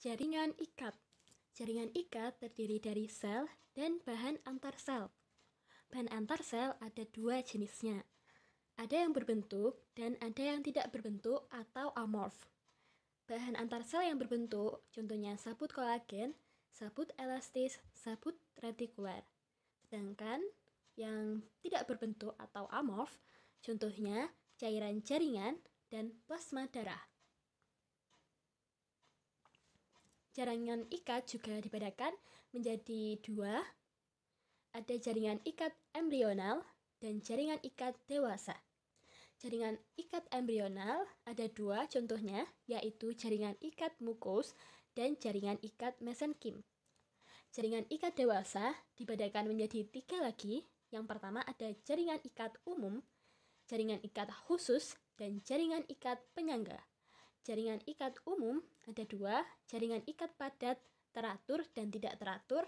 Jaringan ikat. Jaringan ikat terdiri dari sel dan bahan antar sel. Bahan antar sel ada dua jenisnya. Ada yang berbentuk dan ada yang tidak berbentuk atau amorf. Bahan antar sel yang berbentuk, contohnya sabut kolagen, sabut elastis, sabut retikuler. Sedangkan yang tidak berbentuk atau amorf, contohnya cairan jaringan dan plasma darah. Jaringan ikat juga dibedakan menjadi dua. Ada jaringan ikat embrional dan jaringan ikat dewasa. Jaringan ikat embrional ada dua contohnya, yaitu jaringan ikat mukus dan jaringan ikat mesenkim. Jaringan ikat dewasa dibedakan menjadi tiga lagi. Yang pertama ada jaringan ikat umum, jaringan ikat khusus, dan jaringan ikat penyangga. Jaringan ikat umum ada dua, jaringan ikat padat, teratur dan tidak teratur,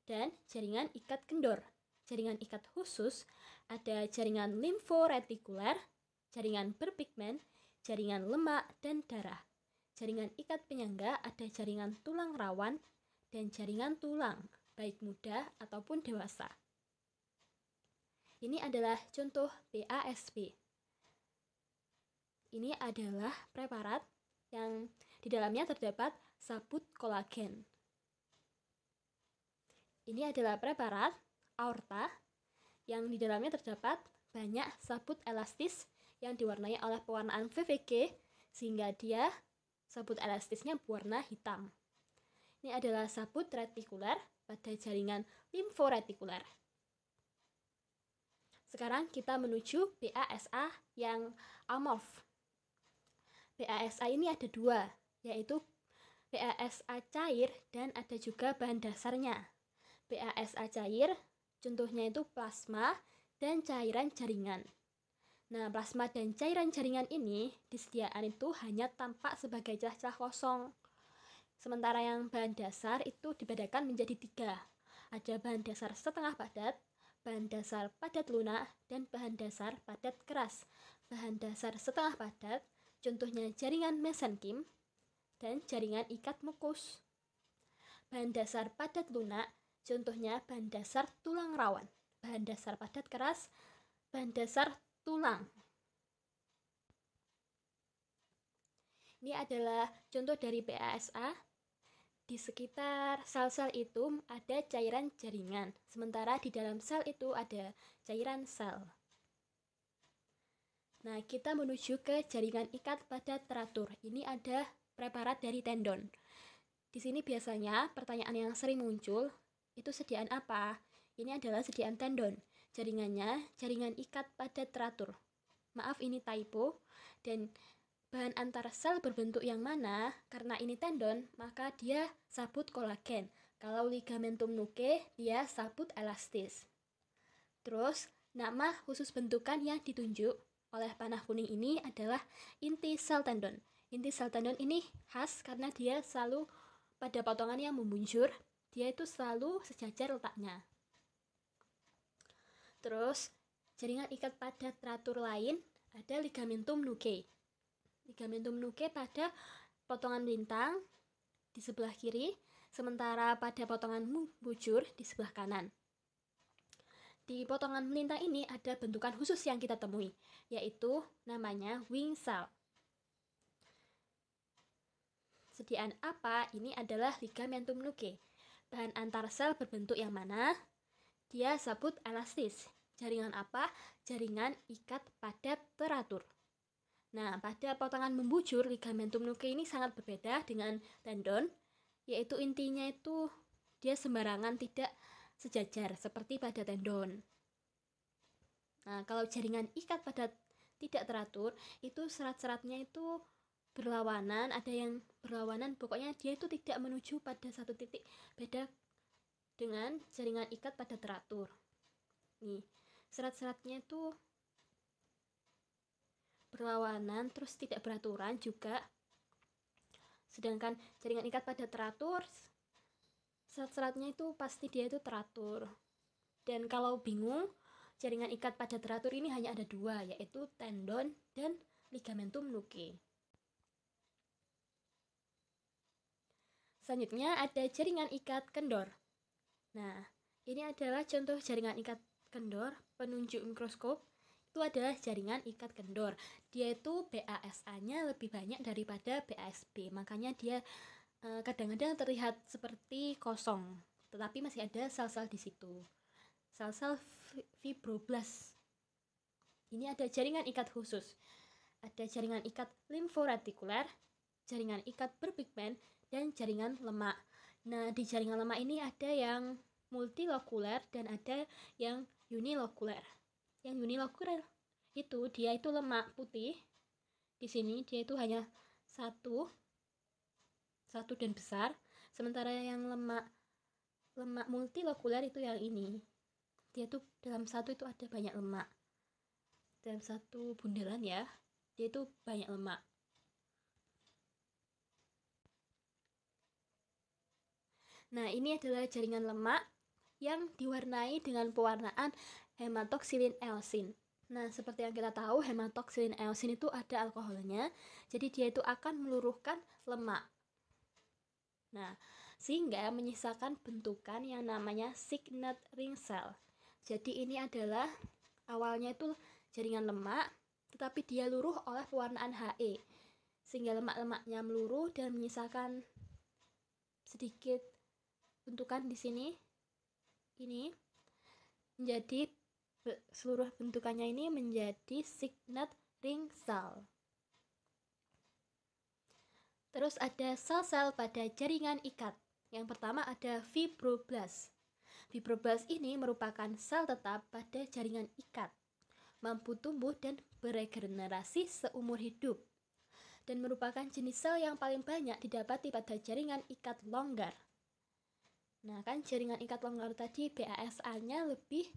dan jaringan ikat kendor. Jaringan ikat khusus ada jaringan limforetikuler, jaringan berpigmen, jaringan lemak, dan darah. Jaringan ikat penyangga ada jaringan tulang rawan dan jaringan tulang, baik muda ataupun dewasa. Ini adalah contoh BASP. Ini adalah preparat yang di dalamnya terdapat sabut kolagen. Ini adalah preparat aorta yang di dalamnya terdapat banyak sabut elastis yang diwarnai oleh pewarnaan VVG sehingga dia sabut elastisnya berwarna hitam. Ini adalah sabut retikuler pada jaringan limforetikuler. Sekarang kita menuju BASA yang amorf. BASA ini ada dua, yaitu BASA cair dan ada juga bahan dasarnya. BASA cair, contohnya itu plasma dan cairan jaringan. Nah, plasma dan cairan jaringan ini disediakan itu hanya tampak sebagai celah-celah kosong. Sementara yang bahan dasar itu dibedakan menjadi tiga. Ada bahan dasar setengah padat, bahan dasar padat lunak, dan bahan dasar padat keras. Bahan dasar setengah padat contohnya jaringan mesenkim dan jaringan ikat mukus. Bahan dasar padat lunak, contohnya bahan dasar tulang rawan. Bahan dasar padat keras, bahan dasar tulang. Ini adalah contoh dari BASA. Di sekitar sel-sel itu ada cairan jaringan, sementara di dalam sel itu ada cairan sel. Nah, kita menuju ke jaringan ikat padat teratur. Ini ada preparat dari tendon. Di sini biasanya pertanyaan yang sering muncul, itu sediaan apa? Ini adalah sediaan tendon. Jaringannya jaringan ikat padat teratur. Maaf, ini typo. Dan bahan antar sel berbentuk yang mana? Karena ini tendon, maka dia sabut kolagen. Kalau ligamentum nuke, dia sabut elastis. Terus, nama khusus bentukan yang ditunjuk oleh panah kuning ini adalah inti sel tendon. Inti sel tendon ini khas karena dia selalu pada potongan yang membunjur, dia itu selalu sejajar letaknya. Terus, jaringan ikat padat teratur lain ada ligamentum nuke. Ligamentum nuke pada potongan lintang di sebelah kiri, sementara pada potongan membujur di sebelah kanan. Di potongan melintang ini ada bentukan khusus yang kita temui, yaitu namanya wing cell. Sediaan apa? Ini adalah ligamentum nuke. Bahan antar sel berbentuk yang mana? Dia sabut elastis. Jaringan apa? Jaringan ikat padat teratur. Nah, pada potongan membujur, ligamentum nuke ini sangat berbeda dengan tendon, yaitu intinya itu dia sembarangan, tidak sejajar seperti pada tendon. Nah, kalau jaringan ikat padat tidak teratur, itu serat-seratnya itu berlawanan, ada yang berlawanan, pokoknya dia itu tidak menuju pada satu titik, beda dengan jaringan ikat padat teratur. Nih, serat-seratnya itu berlawanan, terus tidak beraturan juga. Sedangkan jaringan ikat padat teratur, serat-seratnya itu pasti dia itu teratur. Dan kalau bingung, jaringan ikat padat teratur ini hanya ada dua, yaitu tendon dan ligamentum nuke. Selanjutnya ada jaringan ikat kendor. Nah, ini adalah contoh jaringan ikat kendor penunjuk mikroskop. Itu adalah jaringan ikat kendor. Dia itu BASA-nya lebih banyak daripada BASB. Makanya dia kadang-kadang terlihat seperti kosong, tetapi masih ada sel-sel di situ. Sel-sel fibroblast. Ini ada jaringan ikat khusus. Ada jaringan ikat limforetikuler, jaringan ikat berpigmen, dan jaringan lemak. Nah, di jaringan lemak ini ada yang multilokuler dan ada yang unilokuler. Yang unilokuler itu dia itu lemak putih. Di sini dia itu hanya satu dan besar, sementara yang lemak multilokuler itu yang ini. Dia tuh dalam satu itu ada banyak lemak. Dalam satu bundelan ya, dia itu banyak lemak. Nah, ini adalah jaringan lemak yang diwarnai dengan pewarnaan hematoksilin eosin. Nah, seperti yang kita tahu, hematoksilin eosin itu ada alkoholnya, jadi dia itu akan meluruhkan lemak. Nah, sehingga menyisakan bentukan yang namanya signet ring cell. Jadi ini adalah awalnya itu jaringan lemak, tetapi dia luruh oleh pewarnaan He, sehingga lemak-lemaknya meluruh dan menyisakan sedikit bentukan di sini. Ini menjadi seluruh bentukannya ini menjadi signet ring cell. Terus ada sel-sel pada jaringan ikat. Yang pertama ada fibroblast. Fibroblast ini merupakan sel tetap pada jaringan ikat, mampu tumbuh dan beregenerasi seumur hidup, dan merupakan jenis sel yang paling banyak didapati pada jaringan ikat longgar. Nah, kan jaringan ikat longgar tadi BASA-nya lebih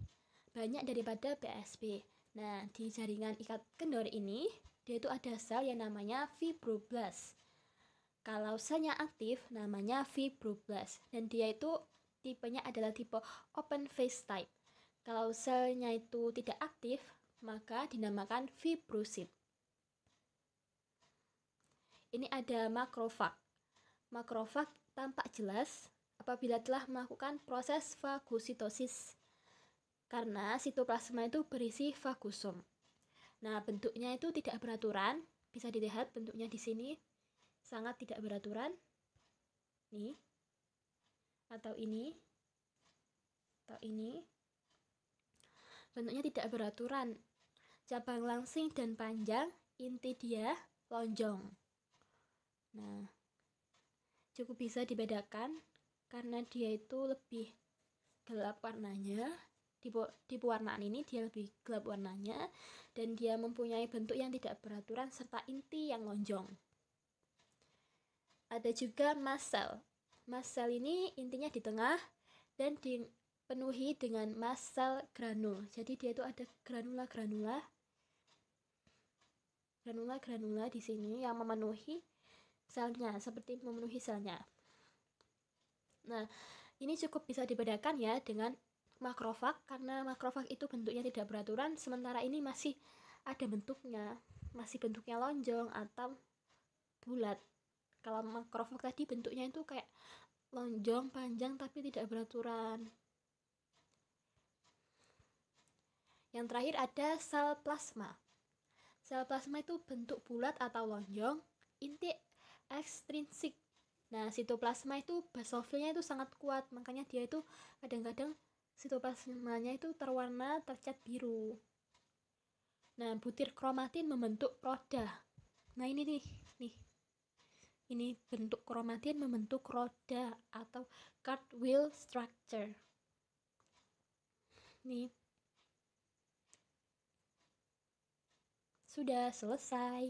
banyak daripada BASB. Nah, di jaringan ikat kendor ini, dia itu ada sel yang namanya fibroblast. Kalau selnya aktif, namanya fibroblast, dan dia itu tipenya adalah tipe open phase type. Kalau selnya itu tidak aktif, maka dinamakan fibrosit. Ini ada makrofag. Makrofag tampak jelas apabila telah melakukan proses fagositosis, karena sitoplasma itu berisi fagosom. Nah, bentuknya itu tidak beraturan, bisa dilihat bentuknya di sini sangat tidak beraturan. Nih, atau ini, bentuknya tidak beraturan, cabang langsing dan panjang, inti dia lonjong. Nah, cukup bisa dibedakan karena dia itu lebih gelap warnanya. Di pewarnaan ini dia lebih gelap warnanya, dan dia mempunyai bentuk yang tidak beraturan serta inti yang lonjong. Ada juga mast cell. Mast cell ini intinya di tengah dan dipenuhi dengan mast cell granul. Jadi dia itu ada granula di sini yang memenuhi selnya, seperti memenuhi selnya. Nah, ini cukup bisa dibedakan ya dengan makrofag, karena makrofag itu bentuknya tidak beraturan, sementara ini masih ada bentuknya, masih bentuknya lonjong atau bulat. Kalau makrofag tadi bentuknya itu kayak lonjong, panjang, tapi tidak beraturan. Yang terakhir ada sel plasma. Sel plasma itu bentuk bulat atau lonjong, inti ekstrinsik. Nah, sitoplasma itu basofilnya itu sangat kuat, makanya dia itu kadang-kadang sitoplasmanya itu tercat biru. Nah, butir kromatin membentuk roda. Nah, ini nih. Ini bentuk kromatin membentuk roda atau cartwheel structure. Nih. Sudah selesai.